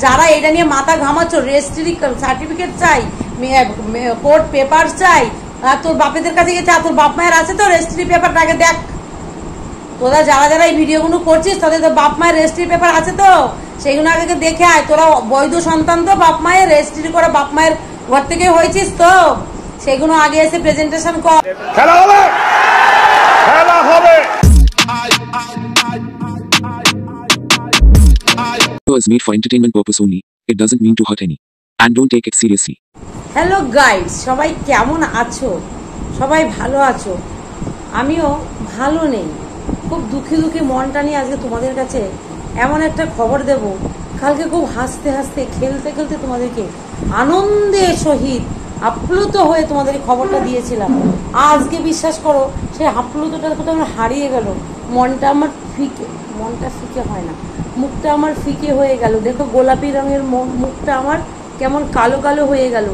যারা এটা নিয়ে মাথা ঘামাচ্ছ, রেজিস্ট্রি সার্টিফিকেট চাই, কোর্ট পেপার চাই, তোর বাপেদের কাছে গেছে, তোর বাপ মায়ের আছে তো রেজিস্ট্রি পেপারটা আগে দেখ। তোরা যারা যারা এই ভিডিওগুলো করছিস তাদের তো বাপ মায়ের রেজিস্ট্রি পেপার আছে তো, সেইগুলো আগে দেখে আয়। তোরা বৈধ সন্তান তো, বাপ মায়ের রেজিস্ট্রি করা বাপ মায়ের ঘর থেকে হয়েছিস তো, সেগুলো আগে এসে প্রেজেন্টেশন কর। খেলা হবে, খেলা হবে। is made for entertainment purpose only. It doesn't mean to hurt any. And don't take it seriously. Hello guys, সবাই কেমন আছো? সবাই ভালো আছো? আমিও ভালো নেই, খুব দুঃখী দুঃখী মনটা নিয়ে আজকে তোমাদের কাছে এমন একটা খবর দেব। কালকে খুব হাসতে হাসতে খেলতে খেলতে তোমাদেরকে আনন্দের সহিত আপ্লুত হয়ে তোমাদের খবরটা দিয়েছিলাম। আজকে বিশ্বাস করো সেই আপ্লুতটা কোথাও আমার হারিয়ে গেল। মনটা আমার ফিকে, মনটা ফিকে হয় না, মুখটা আমার ফিকে হয়ে গেল। দেখো গোলাপি রঙের মুখটা আমার কেমন কালো কালো হয়ে গেল।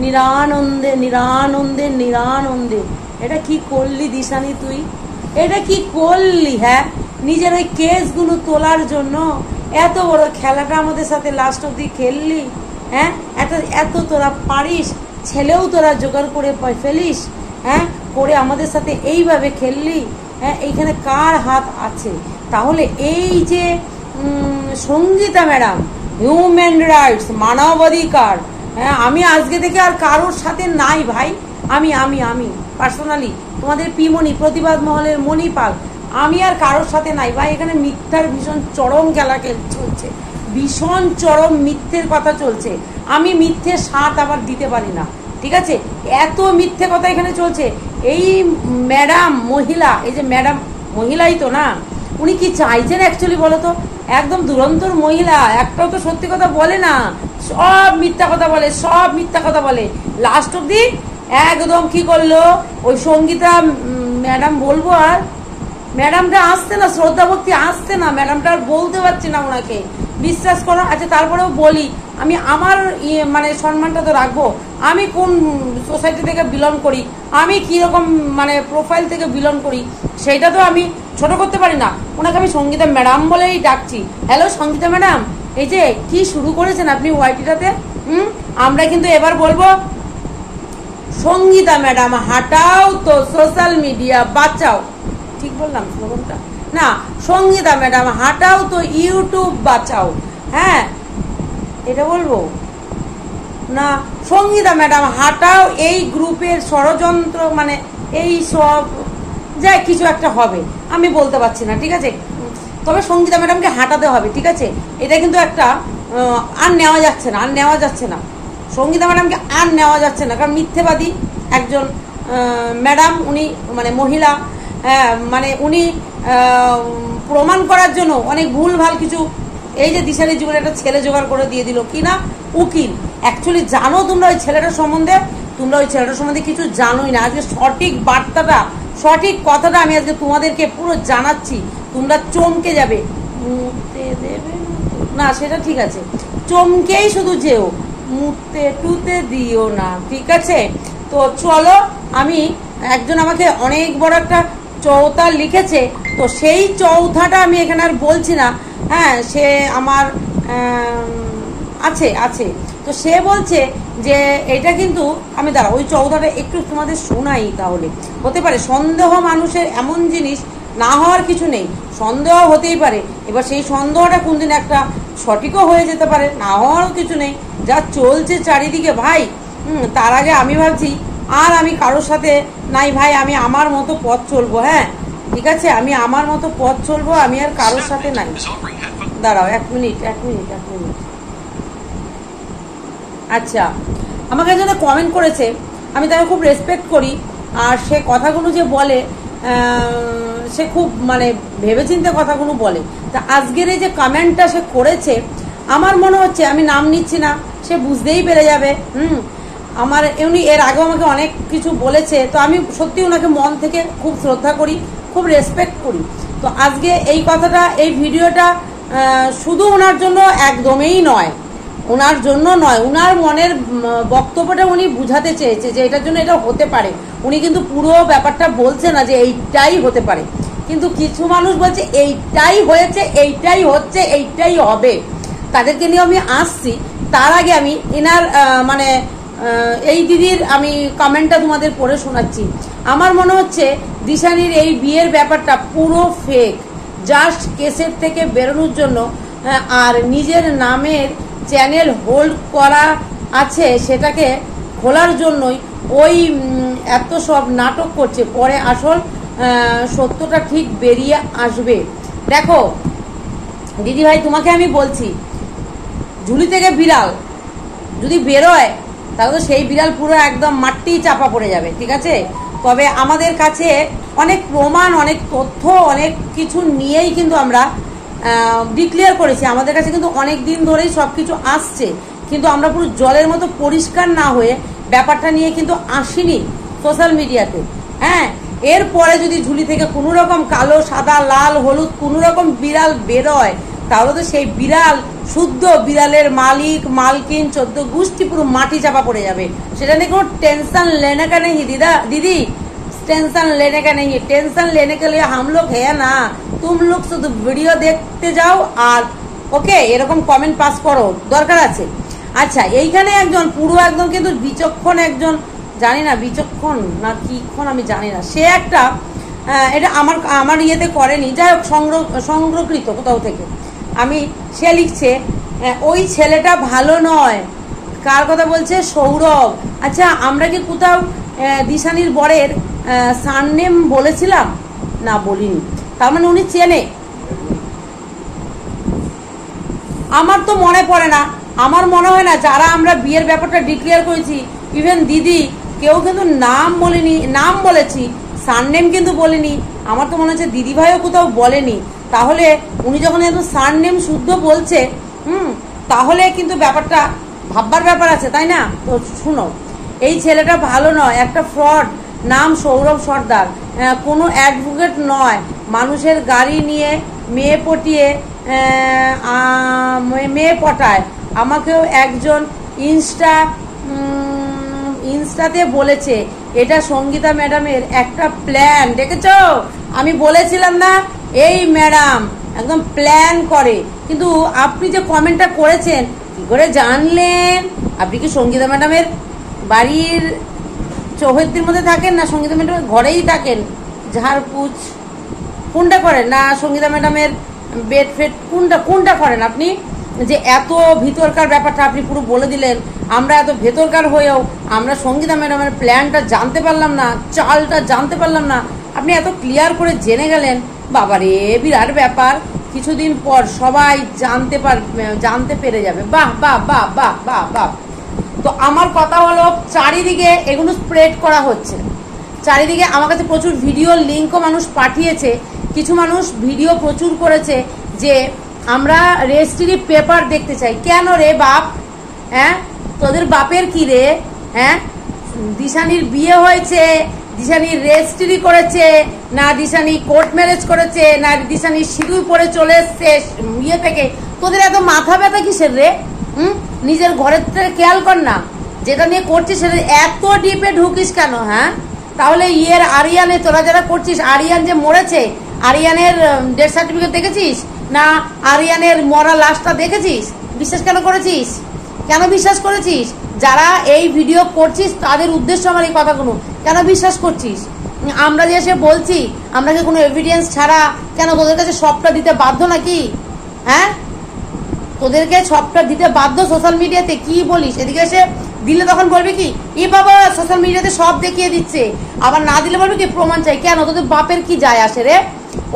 নিরানন্দে নিরানন্দে নিরানন্দে। এটা কি করলি দিশানি তুই? এটা কি করলি? হ্যাঁ, নিজের ওই কেসগুলো তোলার জন্য এত বড় খেলাটা আমাদের সাথে লাস্ট অব্দি খেললি। হ্যাঁ, এত তোরা পারিস, ছেলেও তোরা জোগাড় করে ফেলিস। হ্যাঁ, করে আমাদের সাথে এইভাবে খেললি। হ্যাঁ, এইখানে কার হাত আছে? তাহলে এই যে সঙ্গীতা ম্যাডাম, হিউম্যান রাইটস, মানবাধিকার, হ্যাঁ, আমি আজকে থেকে আর কারোর সাথে নাই ভাই। আমি পার্সোনালি তোমাদের পিমনি, প্রতিবাদ মহলের মণিপাল, আমি আর কারোর সাথে নাই ভাই। এখানে মিথ্যার ভীষণ চরম খেলা চলছে, ভীষণ চরম মিথ্যের কথা চলছে। আমি মিথ্যে সাথ আবার দিতে পারি না, ঠিক আছে? এত মিথ্যে কথা এখানে চলছে। এই ম্যাডাম মহিলা, এই যে ম্যাডাম মহিলাই তো না, উনি কি চাইছেন অ্যাকচুয়ালি বলো তো? একদম দুরন্তর মহিলা, একটাও তো সত্যি কথা বলে না, সব মিথ্যা কথা বলে, সব মিথ্যা কথা বলে। লাস্ট অব্দি একদম কি করলো ওই সঙ্গীতা ম্যাডাম, বলবো আর ম্যাডামটা আসছে না, শ্রদ্ধা ভক্তি আসছে না, ম্যাডামটা আর বলতে পারছি না ওনাকে, বিশ্বাস করো। আচ্ছা, তারপরেও বলি, আমি আমার মানে সম্মানটা তো রাখবো। আমি কোন সোসাইটি থেকে বিলং করি, আমি কীরকম মানে প্রোফাইল থেকে বিলং করি, সেইটা তো আমি ছোট করতে পারি না। ওনাকে আমি সঙ্গীতা ম্যাডাম বলেই ডাকছি। হ্যালো সঙ্গীতা ম্যাডাম, এই যে কি শুরু করেছেন আপনি ওয়াইটিটাতে, আমরা কিন্তু এবার বলবো সঙ্গীতা ম্যাডাম হাটাও তো সোশ্যাল মিডিয়া বাঁচাও। ঠিক বললাম স্লোগানটা? না, সঙ্গীতা ম্যাডাম হাটাও তো ইউটিউব বাঁচাও। হ্যাঁ, এটা বলবো না, সঙ্গীতা ম্যাডাম হাটাও এই গ্রুপের ষড়যন্ত্র, মানে এই সব যাই কিছু একটা হবে, আমি বলতে পারছি না, ঠিক আছে? তবে সঙ্গীতা ম্যাডামকে হাঁটাতে হবে, ঠিক আছে? এটা কিন্তু একটা আর নেওয়া যাচ্ছে না, আর নেওয়া যাচ্ছে না, সঙ্গীতা ম্যাডামকে আর নেওয়া যাচ্ছে না। কারণ মিথ্যেবাদী একজন ম্যাডাম, উনি মানে মহিলা, মানে উনি প্রমাণ করার জন্য অনেক ভুলভাল কিছু, এই যে দিশারি জীবনে একটা ছেলে জোগাড় করে দিয়ে দিল কি না, উকিল। অ্যাকচুয়ালি জানো তোমরা ওই ছেলেটার সম্বন্ধে? তোমরা ওই ছেলেটার সম্বন্ধে কিছু জানোই না। আজকে সঠিক বার্তাটা, সঠিক কথাটা আমি আজকে তোমাদেরকে পুরো জানাচ্ছি, তোমরা চমকে যাবে। মুতে দেবে না, সেটা ঠিক আছে, চমকেই শুধু যেও, মুতে টুতে দিও না, ঠিক আছে? তো চলো, আমি একজন আমাকে অনেক বড় একটা চৌথা লিখেছে, তো সেই চৌথাটা আমি এখানে আর বলছি না। হ্যাঁ, সে আমার আছে তো সে বলছে যে এটা কিন্তু আমি দাঁড়া ওই চৌথাটা একটু তোমাদের শোনাই, তাহলে হতে পারে। সন্দেহ মানুষের এমন জিনিস, না হওয়ার কিছু নেই, সন্দেহ হতেই পারে। এবার সেই সন্দেহটা কোনদিন একটা সঠিকও হয়ে যেতে পারে, না হওয়ারও কিছু নেই। যা চলছে চারিদিকে ভাই, তার আগে আমি ভাবছি আর আমি কারোর সাথে নাই ভাই, আমি আমার মতো পথ চলবো। হ্যাঁ, ঠিক আছে, আমি আমার মতো পথ চলবো, আমি আর কারোর সাথে নাই। দাঁড়াও এক মিনিট। আচ্ছা, আমাকে একজনে কমেন্ট করেছে, আমি তাকে খুব রেসপেক্ট করি, আর সে কথাগুলো যে বলে সে খুব মানে ভেবেচিন্তে কথাগুলো বলে। তা আজকের এই যে কমেন্টটা সে করেছে, আমার মনে হচ্ছে, আমি নাম নিচ্ছি না, সে বুঝতেই পেরে যাবে। আমার উনি এর আগেও আমাকে অনেক কিছু বলেছে, তো আমি সত্যি ওনাকে মন থেকে খুব শ্রদ্ধা করি, খুব রেসপেক্ট করি। তো আজকে এই কথাটা, এই ভিডিওটা শুধু ওনার জন্য একদমই নয়, ওনার জন্য নয়, ওনার মনের বক্তব্যটা উনি বুঝাতে চেয়েছে যে এটার জন্য এটা হতে পারে। উনি কিন্তু পুরো ব্যাপারটা বলছে না যে এইটাই হতে পারে, কিন্তু কিছু মানুষ বলছে এইটাই হয়েছে, এইটাই হচ্ছে, এইটাই হবে। তাদেরকে নিয়ে আমি আসছি। তার আগে আমি এনার মানে এই দিদির আমি কমেন্টটা তোমাদের পড়ে শোনাচ্ছি। আমার মনে হচ্ছে দিশানির এই বিয়ের ব্যাপারটা পুরো ফেক, জাস্ট কেসের থেকে বেরোনোর জন্য আর নিজের নামের চ্যানেল হোল্ড করা আছে সেটাকে খোলার জন্যই ওই এত সব নাটক করছে। পরে আসল সত্যটা ঠিক বেরিয়ে আসবে। দেখো দিদি ভাই, তোমাকে আমি বলছি, ঝুলি থেকে বিড়াল যদি বেরোয় তাহলে তো সেই বিড়াল পুরো একদম মাটি চাপা পড়ে যাবে, ঠিক আছে? তবে আমাদের কাছে অনেক প্রমাণ, অনেক তথ্য, অনেক কিছু নিয়েই কিন্তু আমরা ডিক্লেয়ার করেছি। আমাদের কাছে কিন্তু অনেক দিন ধরেই সব কিছু আসছে, কিন্তু আমরা পুরো জলের মতো পরিষ্কার না হয়ে ব্যাপারটা নিয়ে কিন্তু আসিনি সোশ্যাল মিডিয়াতে। হ্যাঁ, এরপরে যদি ঝুলি থেকে কোনো রকম কালো, সাদা, লাল, হলুদ কোনো রকম বিড়াল বেরোয় তাহলে তো সেই বিড়াল শুদ্ধ বিড়ালের মালিক মালকিন 14 গোষ্ঠী পুরো মাটি চাপা পড়ে যাবে। সেটা নিয়ে কোনো টেंशन लेने का नहीं दीदी, टेंशन लेने का नहीं है। टेंशन लेने के लिए हम लोग है ना, तुम लोग শুধু ভিডিও দেখতে যাও আর ওকে এরকম কমেন্ট পাস করো, দরকার আছে। আচ্ছা, এইখানে একজন পুরো একদম কিন্তু বিচক্ষণ একজন, জানি না বিচক্ষণ না কিক্ষণ আমি জানি না, সে একটা এটা আমার ইয়েতে করেনি, যাই হোক সংগ্রহকৃত কোথাও থেকে আমি, সে লিখছে ওই ছেলেটা ভালো নয়। কার কথা বলছে? সৌরভ। আচ্ছা, আমরা কি কোথাও দিশানির বরের সারনেম বলেছিলাম? না, বলিনি। তার মানে উনি চেনে। আমার তো মনে পড়ে না, আমার মনে হয় না যারা আমরা বিয়ের ব্যাপারটা ডিক্লেয়ার করেছি, ইভেন দিদি কেউ কিন্তু নাম বলিনি, নাম বলেছি, সারনেম কিন্তু বলিনি। আমার তো মনে হচ্ছে দিদি ভাইও কোথাও বলেনি। তাহলে উনি যখন এত সারনেম শুদ্ধ বলছে, তাহলে কিন্তু ব্যাপারটা ভাববার ব্যাপার আছে, তাই না? তো শুনো, এই ছেলেটা ভালো নয়, একটা ফ্রড, নাম সৌরভ সর্দার, কোনো অ্যাডভোকেট নয়, মানুষের গাড়ি নিয়ে মেয়ে পটায়। আমাকেও একজন ইনস্টাতে বলেছে এটা সঙ্গীতা ম্যাডামের একটা প্ল্যান। দেখেছো, আমি বলেছিলাম না, এই ম্যাডাম একদম প্ল্যান করে। কিন্তু আপনি যে কমেন্টটা করেছেন, কি করে জানলেন? আপনি কি সঙ্গীতা ম্যাডামের বাড়ির চৌহদ্দির মধ্যে থাকেন, না সঙ্গীতা ম্যাডামের ঘরেই থাকেন, ঝাড়পুছ কোনটা করেন, না সঙ্গীতা ম্যাডামের বেড ফেড কোনটা করেন আপনি? যে এত ভিতরকার ব্যাপারটা আপনি পুরো বলে দিলেন। আমরা এত ভেতরকার হয়েও আমরা সঙ্গীতা ম্যাডামের প্ল্যানটা জানতে পারলাম না, চালটা জানতে পারলাম না। আপনি এত ক্লিয়ার করে জেনে গেলেন, বাবারে বিরাট ব্যাপার। কিছুদিন পর সবাই জানতে পেরে যাবে। বাহ বাহ বাহ বাহ বাহ বাহ। তো আমার কথা হলো, চারিদিকে এগুলো স্প্রেড করা হচ্ছে, চারিদিকে আমার কাছে প্রচুর ভিডিও লিঙ্কও মানুষ পাঠিয়েছে। কিছু মানুষ ভিডিও প্রচুর করেছে যে আমরা রেজিস্ট্রি পেপার দেখতে চাই। কেন রে বাপ? হ্যাঁ, তোদের বাপের কি রে? হ্যাঁ, দিশানির বিয়ে হয়েছে, দিশানির রেজিস্ট্রি করেছে, না দিশানি কোর্ট ম্যারেজ করেছে, না দিশানি সিঁদুর পরে চলে এসছে বিয়ে থেকে? তোদের এত মাথা ব্যথা কিসের রে? নিজের ঘরের থেকে খেয়াল কর না, যেটা নিয়ে করছিস সেটা এত ডিপে ঢুকিস কেন? হ্যাঁ, তাহলে আরিয়ানে তোরা যারা করছিস, আরিয়ান যে মরেছে, আরিয়ানের ডেথ সার্টিফিকেট দেখেছিস? না আরিয়ানের মরা লাশটা দেখেছিস? বিশ্বাস কেন করেছিস? কেন বিশ্বাস করেছিস? যারা এই ভিডিও করছিস তাদের উদ্দেশ্য আমার এই কথাগুলো, কেন বিশ্বাস করছিস? আমরা যে এসে বলছি, আমরা কি কোনো এভিডেন্স ছাড়া কেন তোদের কাছে সবটা দিতে বাধ্য নাকি? হ্যাঁ, তোদেরকে সবটা দিতে বাধ্য সোশ্যাল মিডিয়াতে। কি বলিস? এদিকে এসে দিলে তখন বলবি কি, ই বাবা সোশ্যাল মিডিয়াতে সব দেখিয়ে দিচ্ছে, আবার না দিলে বলবি কি প্রমাণ চাই। কেন? তোদের বাপের কি যায় আসে রে?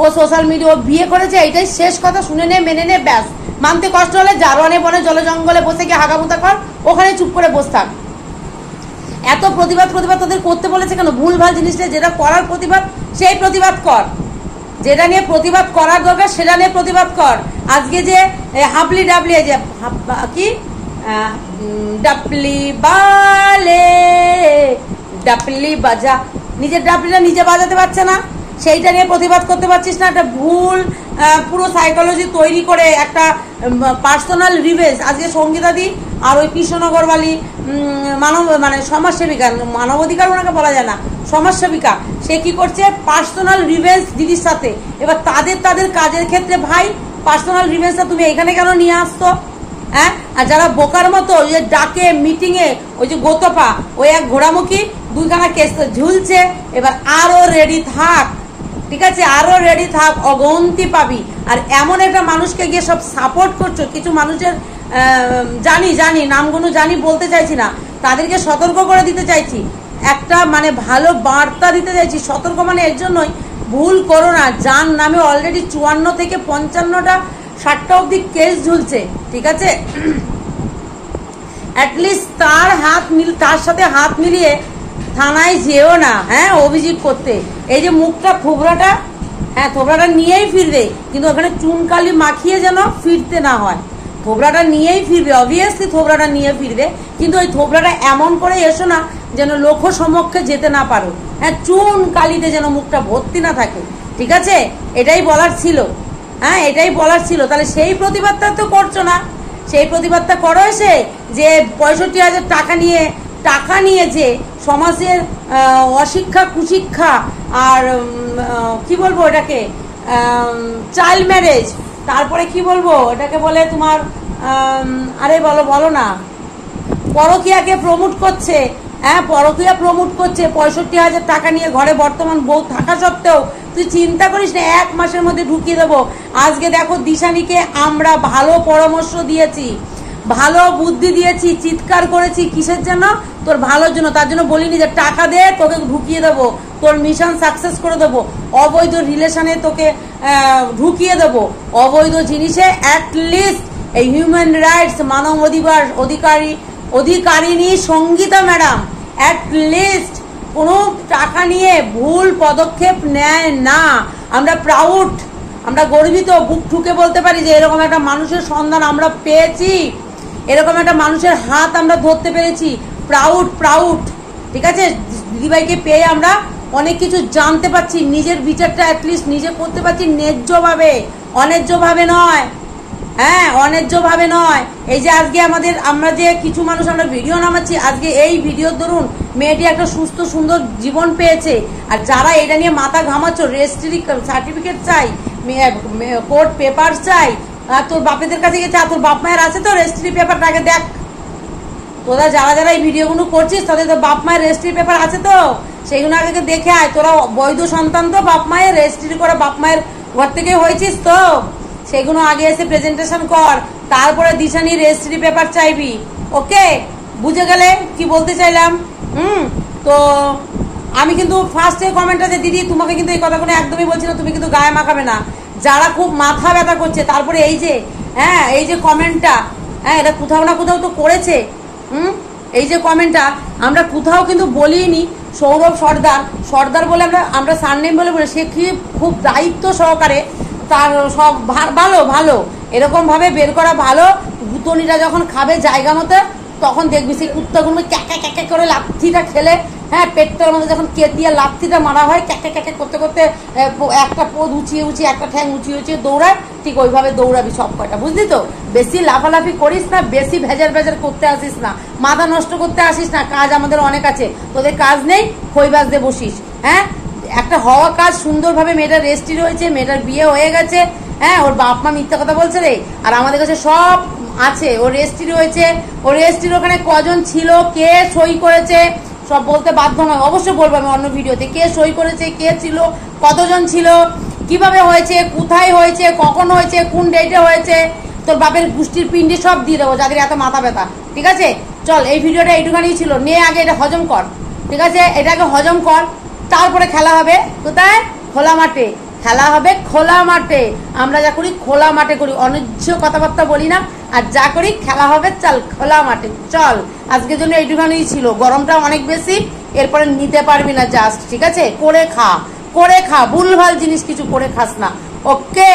ও সোশ্যাল মিডিয়া, ও বিয়ে করেছে, এটাই শেষ কথা, শুনে নে, মেনে নে, ব্যাস। মানতে কষ্ট হলে জারোয়ানে বনে জলে জঙ্গলে বসে গিয়ে হাগামুতা কর, ওখানে চুপ করে বসে থাক। এত প্রতিবাদ তোদের করতে বলেছে কেন? ভুলভাল জিনিসটা যেটা করার প্রতিবাদ, সেই প্রতিবাদ কর। যেটা নিয়ে প্রতিবাদ করার দরকার সেটা নিয়ে প্রতিবাদ কর। আজকে যে হাবলি ডাবলি যে কি ডাবলি বালে ডাবলি বাজা, নিজের ডাবলিটা নিজে বাজাতে পারছে না, সেইটা নিয়ে প্রতিবাদ করতে পারছিস না। একটা ভুল পুরো সাইকোলজি তৈরি করে একটা পার্সোনাল রিভেঞ্জ। আজকে সঙ্গীতাদি আর ওই কৃষ্ণনগরবালি মানে সমাজসেবিকা, মানবাধিকার ওনাকে বলা যায় না, সমাজসেবিকা, সে কি করছে? পার্সোনাল রিভেঞ্জ দিদির সাথে। এবার তাদের কাজের ক্ষেত্রে ভাই পার্সোনাল রিভেঞ্জটা তুমি এখানে কেন নিয়ে আসতো? হ্যাঁ, আর যারা বোকার মতো ওই যে ডাকে মিটিংয়ে ওই যে গোতপা ওই এক ঘোড়ামুখী দুইখানা কেস ঝুলছে, এবার আরো রেডি থাক, ঠিক আছে, আরো রেডি থাক, অগন্তি পাবি। আর এমন একটা মানুষকে গিয়ে সব সাপোর্ট করছো, কিছু মানুষের জানি নামগুলো জানি, বলতে চাইছি না, তাদেরকে সতর্ক করে দিতে চাইছি, একটা মানে ভালো বার্তা দিতে চাইছি। সতর্ক মানে এর জন্যই, ভুল করো না, যার নামে অলরেডি 54 থেকে 55টা 60টা অব্দি কেস ঝুলছে, ঠিক আছে, অ্যাটলিস্ট তার সাথে হাত মিলিয়ে থানায় যেও না, হ্যাঁ, অভিযোগ করতে। এই যে মুখটা থোবড়াটা, হ্যাঁ থোবড়াটা নিয়েই ফিরবে, কিন্তু ওখানে চুনকালি মাখিয়ে যেন ফিরতে না হয়। থোবড়াটা নিয়েই ফিরবে, অবভিয়াসলি থোবড়াটা নিয়ে ফিরবে, কিন্তু ওই থোবড়াটা এমন করে এসো না যেন লোক সম্মুখে যেতে না পারো, হ্যাঁ, চুন কালিতে যেন মুখটা ভর্তি না থাকে, ঠিক আছে, এটাই বলার ছিল, হ্যাঁ, এটাই বলার ছিল। তাহলে সেই প্রতিবাদটা তো করছো না, সেই প্রতিবাদটা করো এসে যে 65,000 টাকা নিয়ে যে সমাজের অশিক্ষা কুশিক্ষা আর কি বলবো এটাকে, চাইল্ড ম্যারেজ, তারপরে কি বলবো এটাকে বলে তোমার, আরে বলো না, পরকীয়াকে প্রমোট করছে, হ্যাঁ, পরকীয়া প্রমোট করছে 65,000 টাকা নিয়ে ঘরে বর্তমান বউ থাকা সত্ত্বেও তুই চিন্তা করিস না 1 মাসের মধ্যে ঢুকিয়ে দেবো। আজকে দেখো দিশানিকে আমরা ভালো পরামর্শ দিয়েছি, ভালো বুদ্ধি দিয়েছি, চিৎকার করেছি, কিসের জন্য, তোর ভালোর জন্য, তার জন্য বলিনি যে টাকা দে তোকে ঢুকিয়ে দেবো, তোর মিশন সাকসেস করে দেবো, অবৈধ রিলেশনে তোকে ঢুকিয়ে দেবো, অবৈধ জিনিসে অ্যাটলিস্ট এই হিউম্যান রাইটস মানব অধিকারিণী সঙ্গীতা ম্যাডাম অ্যাটলিস্ট কোনো টাকা নিয়ে ভুল পদক্ষেপ নেয় না। আমরা প্রাউড, আমরা গর্বিত, বুক ঠুকে বলতে পারি যে এরকম একটা মানুষের সন্ধান আমরা পেয়েছি, এরকম একটা মানুষের হাত আমরা ধরতে পেরেছি, প্রাউড, ঠিক আছে, দিদিভাইকে পেয়ে আমরা অনেক কিছু জানতে পারছি, নিজের বিচারটা অ্যাটলিস্ট নিজে করতে পারছি ন্যায্যভাবে, অন্যায্যভাবে নয়, হ্যাঁ, অন্যায্যভাবে নয়। এই যে আজকে আমরা যে কিছু মানুষ আমরা ভিডিও নামাচ্ছি, আজকে এই ভিডিওর দরুন মেয়েটি একটা সুস্থ সুন্দর জীবন পেয়েছে, আর যারা এটা নিয়ে মাথা ঘামাচ্ছ, রেজিস্ট্রি সার্টিফিকেট চাই, কোর্ট পেপার চাই, আর তোর বাপেদের কাছে গেছে, আর তোর বাপ মায়ের আছে তো রেজিস্ট্রি পেপারটা আগে দেখ, তোরা যারা এই ভিডিওগুলো করছিস তাদের তো বাপ মায়ের রেজিস্ট্রি পেপার আছে তো, সেইগুলো আগে দেখে আয়, তোরা বৈধ সন্তান তো, বাপ মায়ের রেজিস্ট্রি করা বাপ মায়ের ঘর থেকে হয়েছিস তো, সেগুলো আগে এসে প্রেজেন্টেশন কর, তারপরে দিশানি রেজিস্ট্রি পেপার চাইবি, ওকে, বুঝে গেলে কি বলতে চাইলাম। তো আমি কিন্তু ফার্স্টে কমেন্ট আছে, দিদি তোমাকে কিন্তু এই কথাগুলো একদমই বলছি না, তুমি কিন্তু গায়ে মাখাবে না, যারা খুব মাথা ব্যথা করছে, তারপরে এই যে, হ্যাঁ, এই যে কমেন্টটা, হ্যাঁ, এটা কোথাও না কোথাও তো করেছে, এই যে কমেন্টটা আমরা কোথাও কিন্তু বলিনি সৌরভ সর্দার বলে আমরা সারনেম বলে বলি, সে কি খুব দায়িত্ব সহকারে তার সব ভালো এরকম ভাবে বের করা ভালো। গুতনিরা যখন খাবে জায়গা মতো, তখন দেখবি সেই কুত্তাগুলো ক্যাকা করে লাথিটা খেলে, হ্যাঁ, পেটটার মধ্যে যখন কেতিয়া লাথিটা মারা হয়, ক্যাকা করতে করতে একটা পদ উঁচিয়ে একটা ঠ্যাং উঁচিয়ে দৌড়ায়, ঠিক ওইভাবে দৌড়াবি সব কয়টা, বুঝলি তো? বেশি লাফালাফি করিস না, বেশি ভেজার করতে আসিস না, মাথা নষ্ট করতে আসিস না, কাজ আমাদের অনেক আছে, তোদের কাজ নেই, খইবাজ দিয়ে বসিস, হ্যাঁ, একটা হওয়া কাজ সুন্দরভাবে, মেয়েটার রেজিস্ট্রি রয়েছে, মেয়েটার বিয়ে হয়ে গেছে, হ্যাঁ, ওর বাপ মা মিথ্যা কথা বলছে রে, আর আমাদের কাছে সব আছে, ওর রেজিস্ট্রি রয়েছে, ওর রেজিস্ট্রির ওখানে কজন ছিল, কে সই করেছে, সব বলতে বাধ্য নয়, অবশ্যই বলবো আমি অন্য ভিডিওতে, কে সই করেছে, কে ছিল, কতজন ছিল, কিভাবে হয়েছে, কোথায় হয়েছে, কখন হয়েছে, কোন ডেটে হয়েছে, তোর বাপের গোষ্ঠীর পিন্ডি সব দিয়ে দেবো, যাদের এত মাথা ব্যথা, ঠিক আছে? চল, এই ভিডিওটা এইটুখানি ছিল, নিয়ে আগে এটা হজম কর, ঠিক আছে, এটাকে হজম কর, তারপরে খেলা হবে কোথায়? খোলা মাঠে খেলা হবে, খোলা মাঠে। আমরা যা করি খোলা মাঠে করি, অন্যায্য কথাবার্তা বলি না, আর যা করি খেলা হবে চল খোলা মাঠে। চল, আজকের জন্য এইটুখানি ছিল, গরমটা অনেক বেশি, এরপরে নিতে পারবি না, জাস্ট, ঠিক আছে, করে খা, ভুলভাল জিনিস কিছু করে খাস না, ওকে।